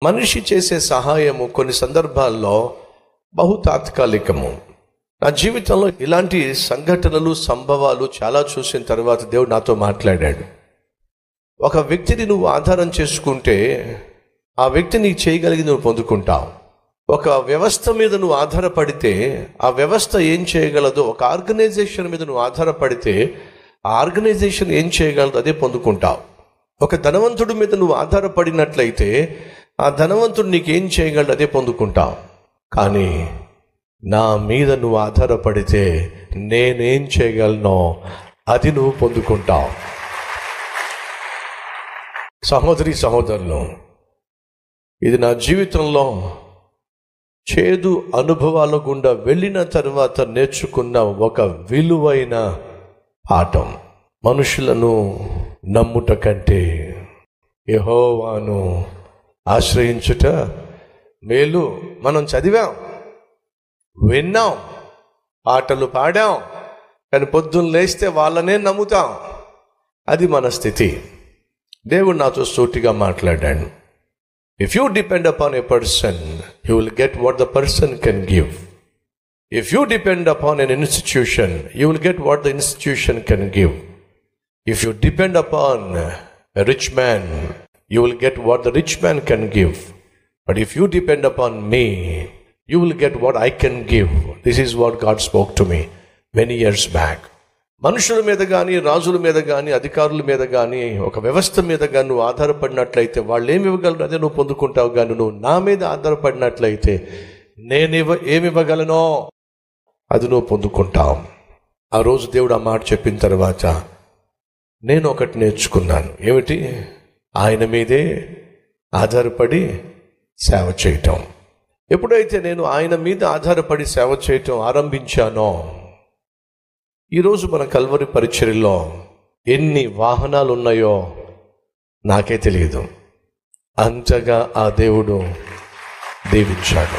మనిషి చేసే సహాయము కొన్ని సందర్భాల్లో బహుతాత్కాలికము. నా జీవితంలో ఇలాంటి సంఘటనలు, సంభవాలు చాలా చూసిన తర్వాత దేవుడు నాతో మాట్లాడాడు. ఒక వ్యక్తిని నువ్వు ఆధారం చేసుకుంటే ఆ వ్యక్తి నీకు చేయగలిగి నువ్వు పొందుకుంటావు. ఒక వ్యవస్థ మీద నువ్వు ఆధారపడితే ఆ వ్యవస్థ ఏం చేయగలదో, ఒక ఆర్గనైజేషన్ మీద నువ్వు ఆధారపడితే ఆ ఆర్గనైజేషన్ ఏం చేయగలదో అదే పొందుకుంటావు. ఒక ధనవంతుడి మీద నువ్వు ఆధారపడినట్లయితే ఆ ధనవంతుడు నీకేం చేయగలడు అదే పొందుకుంటావు. కానీ నా మీద నువ్వు ఆధారపడితే నేనేం చేయగలనో అది నువ్వు పొందుకుంటావు. సహోదరి సహోదరులు, ఇది నా జీవితంలో చేదు అనుభవాల గుండా వెళ్ళిన తర్వాత నేర్చుకున్న ఒక విలువైన పాఠం. మనుషులను నమ్ముట కంటే యెహోవాను ఆశ్రయించుట మేలు. మనం చదివాం, విన్నాం, పాటలు పాడాం, కానీ పొద్దున్న లేస్తే వాళ్ళనే నమ్ముతాం. అది మన స్థితి. దేవుడు నాతో సూటిగా మాట్లాడాడు. If you depend upon a person, you will get what the person can give. If you depend upon an institution, you will get what the institution can give. If you depend upon a rich man, you will get what the rich man can give. But if you depend upon me, you will get what I can give. This is what God spoke to me many years back. మనుషుల మీద కానీ, రాజుల మీద కానీ, అధికారుల మీద కానీ, ఒక వ్యవస్థ మీద కానీ నువ్వు ఆధారపడినట్లయితే వాళ్ళు ఏమి ఇవ్వగలరు అదే నువ్వు పొందుకుంటావు. కానీ నువ్వు నా మీద ఆధారపడినట్లయితే ఏమి ఇవ్వగలనో అది నువ్వు పొందుకుంటావు. ఆ రోజు దేవుడు ఆ మాట చెప్పిన తర్వాత నేను ఒకటి నేర్చుకున్నాను. ఏమిటి? ఆయన మీదే ఆధారపడి సేవ చేయటం. ఎప్పుడైతే నేను ఆయన మీద ఆధారపడి సేవ చేయటం ఆరంభించానో, ఈరోజు మన కల్వరి పరిచర్యలో ఎన్ని వాహనాలు ఉన్నాయో నాకే తెలియదు. అంతగా ఆ దేవుడు దీవించాడు.